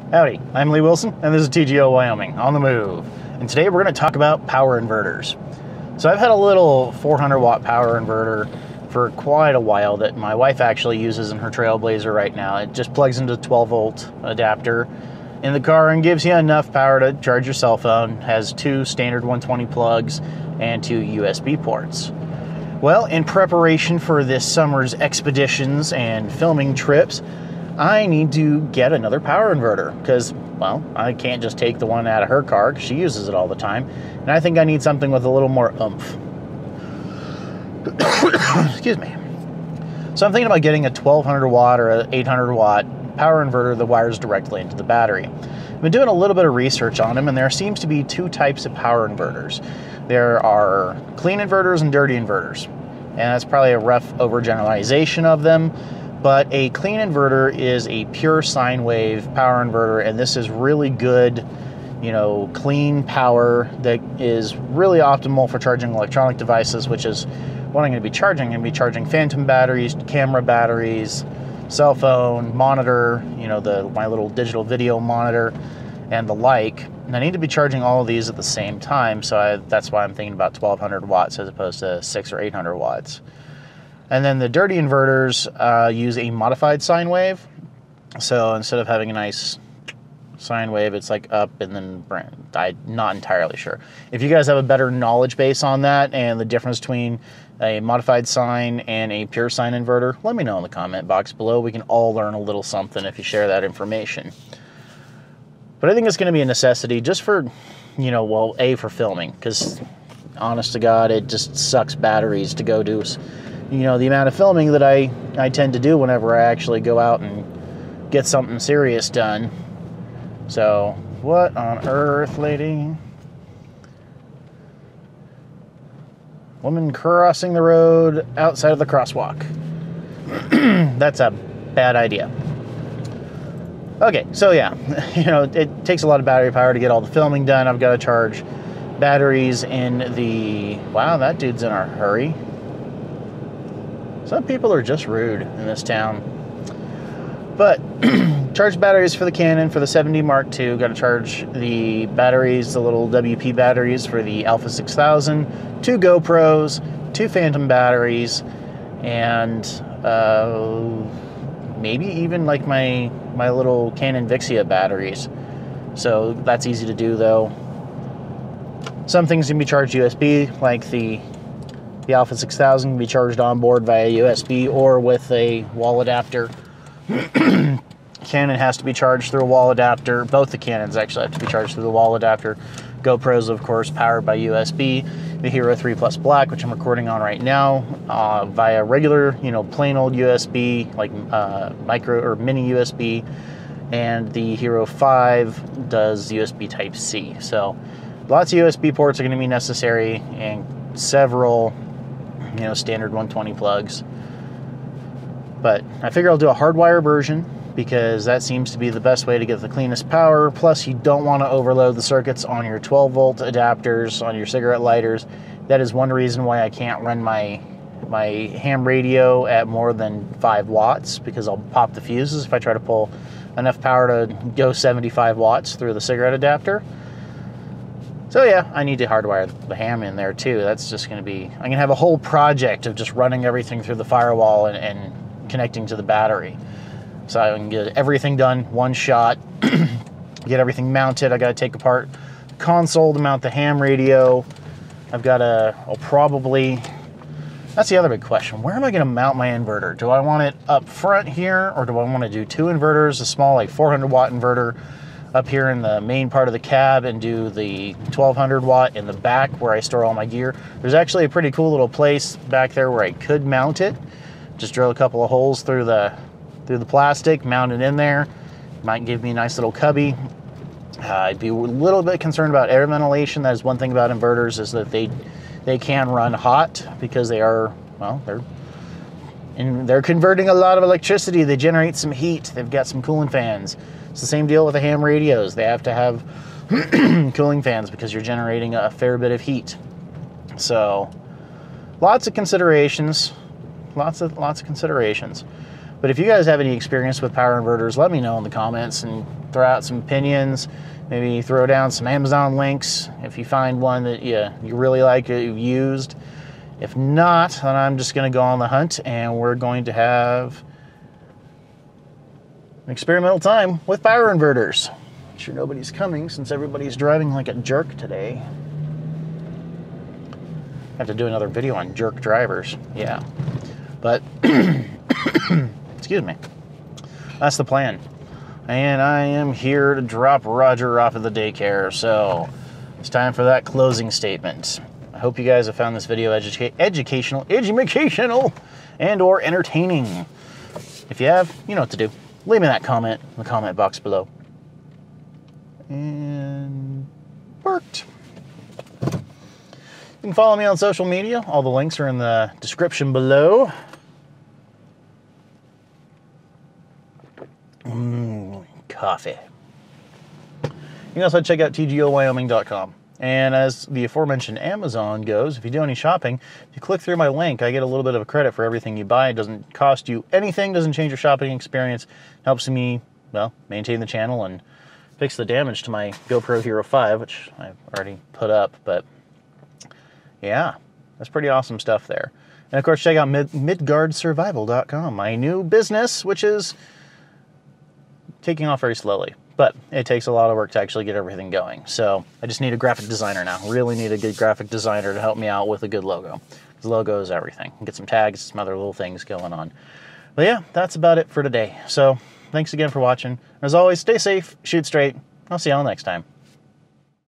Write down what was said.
Howdy, I'm Lee Wilson, and this is TGO Wyoming, on the move. And today we're going to talk about power inverters. So I've had a little 400 watt power inverter for quite a while that my wife actually uses in her Trailblazer right now. It just plugs into a 12 volt adapter in the car and gives you enough power to charge your cell phone. Has two standard 120 plugs and two USB ports. Well, in preparation for this summer's expeditions and filming trips, I need to get another power inverter because, well, I can't just take the one out of her car because she uses it all the time. And I think I need something with a little more oomph. Excuse me. So I'm thinking about getting a 1200 watt or an 800 watt power inverter that wires directly into the battery. I've been doing a little bit of research on them, and there seems to be two types of power inverters. There are clean inverters and dirty inverters. And that's probably a rough overgeneralization of them. But a clean inverter is a pure sine wave power inverter, and this is really good, clean power that is really optimal for charging electronic devices, which is what I'm going to be charging. I'm going to be charging phantom batteries, camera batteries, cell phone, monitor, my little digital video monitor, and the like. And I need to be charging all of these at the same time, so that's why I'm thinking about 1200 watts as opposed to 600 or 800 watts. And then the dirty inverters use a modified sine wave. So instead of having a nice sine wave, it's like up and then I'm not entirely sure. If you guys have a better knowledge base on that and the difference between a modified sine and a pure sine inverter, let me know in the comment box below. We can all learn a little something if you share that information. But I think it's going to be a necessity just for, for filming. Because honest to God, it just sucks batteries to go do the amount of filming that I tend to do whenever I actually go out and get something serious done. So, what on earth, lady? Woman crossing the road outside of the crosswalk. That's a bad idea. Okay, so yeah, it takes a lot of battery power to get all the filming done. I've got to charge batteries in the... Wow, that dude's in a hurry. Some people are just rude in this town. But charge batteries for the Canon for the 7D Mark II. Got to charge the batteries, the little WP batteries for the Alpha 6000. Two GoPros, two Phantom batteries, and maybe even like my little Canon Vixia batteries. So that's easy to do though. Some things can be charged USB, like the Alpha 6000 can be charged on board via USB or with a wall adapter. Canon has to be charged through a wall adapter. Both the Canons actually have to be charged through the wall adapter. GoPros, of course, powered by USB. The Hero 3 Plus Black, which I'm recording on right now, via regular, plain old USB, like micro or mini USB. And the Hero 5 does USB Type-C. So lots of USB ports are going to be necessary, and several standard 120 plugs. But I figure I'll do a hardwire version because that seems to be the best way to get the cleanest power. Plus, you don't want to overload the circuits on your 12 volt adapters, on your cigarette lighters. That is one reason why I can't run my ham radio at more than 5 watts because I'll pop the fuses if I try to pull enough power to go 75 watts through the cigarette adapter. So yeah, I need to hardwire the ham in there too. That's just going to be... I'm going to have a whole project of just running everything through the firewall and connecting to the battery. So I can get everything done, one shot, get everything mounted. I got to take apart the console to mount the ham radio. I've got to... I'll probably... That's the other big question. Where am I going to mount my inverter? Do I want it up front here, or do I want to do two inverters, a small like 400 watt inverter up here in the main part of the cab and do the 1200 watt in the back where I store all my gear? There's actually a pretty cool little place back there where I could mount it. Just drill a couple of holes through the plastic, mount it in there. Might give me a nice little cubby. I'd be a little bit concerned about air ventilation. That is one thing about inverters, is that they can run hot because they are, well, they're converting a lot of electricity. They generate some heat. They've got some cooling fans. It's the same deal with the ham radios. They have to have cooling fans because you're generating a fair bit of heat. So lots of considerations. Lots of considerations. But if you guys have any experience with power inverters, let me know in the comments and throw out some opinions. Maybe throw down some Amazon links if you find one that you really like, that you've used. If not, then I'm just going to go on the hunt, and we're going to have an experimental time with power inverters. I'm sure nobody's coming since everybody's driving like a jerk today. I have to do another video on jerk drivers. Yeah. But, excuse me. That's the plan. And I am here to drop Roger off at the daycare, so it's time for that closing statement. I hope you guys have found this video educational, and or entertaining. If you have, you know what to do. Leave me that comment in the comment box below. And worked. You can follow me on social media. All the links are in the description below. Coffee. You can also check out tgowyoming.com. And as the aforementioned Amazon goes, if you do any shopping, if you click through my link, I get a little bit of a credit for everything you buy. It doesn't cost you anything, doesn't change your shopping experience. Helps me, well, maintain the channel and fix the damage to my GoPro Hero 5, which I've already put up. But yeah, that's pretty awesome stuff there. And of course, check out MidgardSurvival.com, my new business, which is taking off very slowly, but it takes a lot of work to actually get everything going. So I just need a graphic designer now. Really need a good graphic designer to help me out with a good logo. The logo is everything. Get some tags, some other little things going on. But yeah, that's about it for today. So thanks again for watching. As always, stay safe, shoot straight. I'll see y'all next time.